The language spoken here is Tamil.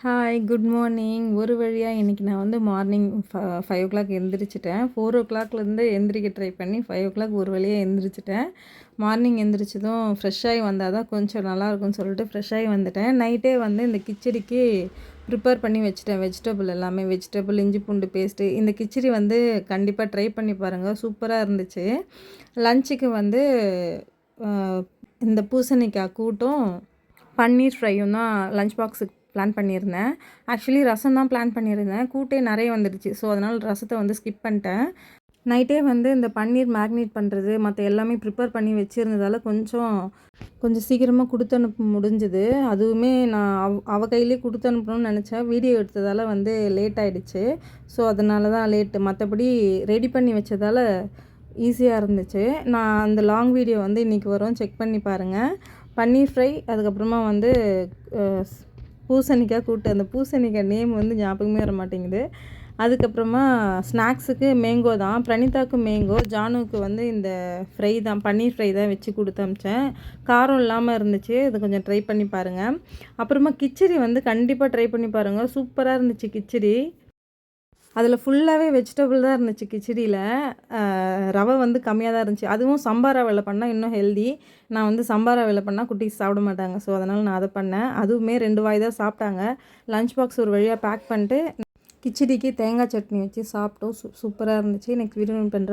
Hi, good morning. ஒரு வழியா இன்னைக்கு நான் வந்து மார்னிங் 5:00 எந்திரிச்சுட்டேன். 4:00லேருந்து எந்திரிக்க ட்ரை பண்ணி 5:00 ஒரு வழியா எந்திரிச்சுட்டேன். மார்னிங் எந்திரிச்சதும் ஃப்ரெஷ் ஆகி வந்தா தான் கொஞ்சம் நல்லாயிருக்கும்னு சொல்லிட்டு ஃப்ரெஷ் ஆகி வந்துட்டேன். நைட்டே வந்து இந்த கிச்சடிக்கு ப்ரிப்பேர் பண்ணி வச்சுட்டேன். வெஜிடபிள் எல்லாமே இஞ்சி பூண்டு பேஸ்ட்டு. இந்த கிச்சடி வந்து கண்டிப்பாக ட்ரை பண்ணி பாருங்கள், சூப்பராக இருந்துச்சு. லஞ்சுக்கு வந்து அ இந்த பூசணிக்காய் கூட்டும் பன்னீர் ஃப்ரையும் தான் லஞ்ச் பாக்ஸுக்கு பிளான் பண்ணியிருந்தேன். ஆக்சுவலி ரசம் தான் பிளான் பண்ணியிருந்தேன். கூட்டே நிறைய வந்துடுச்சு. ஸோ அதனால் ரசத்தை வந்து ஸ்கிப் பண்ணிட்டேன். நைட்டே வந்து இந்த பன்னீர் மேக்னேட் பண்ணுறது மற்ற எல்லாமே ப்ரிப்பேர் பண்ணி வச்சுருந்ததால் கொஞ்சம் சீக்கிரமாக கொடுத்து அனுப்ப முடிஞ்சுது. அதுவுமே நான் அவள் கையிலே கொடுத்து அனுப்பணும்னு நினச்சேன். வீடியோ எடுத்ததால் வந்து லேட் ஆகிடுச்சு. ஸோ அதனால தான் லேட்டு. மற்றபடி ரெடி பண்ணி வச்சதால் ஈஸியாக இருந்துச்சு. நான் அந்த லாங் வீடியோ வந்து இன்றைக்கி வரும், செக் பண்ணி பாருங்கள். பன்னீர் ஃப்ரை, அதுக்கப்புறமா வந்து பூசணிக்காய் கூட்டு. அந்த பூசணிக்காய் நேம் வந்து ஞாபகமே வர மாட்டேங்குது. அதுக்கப்புறமா ஸ்நாக்ஸுக்கு மேங்கோ தான். பிரணிதாவுக்கு மேங்கோ, ஜானுவுக்கு வந்து இந்த ஃப்ரை தான், பன்னீர் ஃப்ரை தான் வச்சு கொடுத்து அனுப்பிச்சேன். காரம் இல்லாமல் இருந்துச்சு. இது கொஞ்சம் ட்ரை பண்ணி பாருங்கள். அப்புறமா கிச்சடி வந்து கண்டிப்பாக ட்ரை பண்ணி பாருங்கள். சூப்பராக இருந்துச்சு கிச்சடி. அதில் ஃபுல்லாகவே வெஜிடபிள் தான் இருந்துச்சு கிச்சடியில். ரவை வந்து கம்மியாக தான் இருந்துச்சு. அதுவும் சம்பா ரவையில் பண்ணால் இன்னும் ஹெல்தி. நான் வந்து சம்பா ரவையில் பண்ணால் குட்டீஸ் சாப்பிட மாட்டாங்க. ஸோ அதனால் நான் அதை பண்ணேன். அதுவுமே 2 வாய் தான் சாப்பிட்டாங்க. லஞ்ச் பாக்ஸ் ஒரு வழியாக பேக் பண்ணிட்டு கிச்சடிக்கு தேங்காய் சட்னி வச்சு சாப்பிட்டோம். சூப்பராக இருந்துச்சு. நெக்ஸ்ட் வீடியோ பண்ணுறேன்.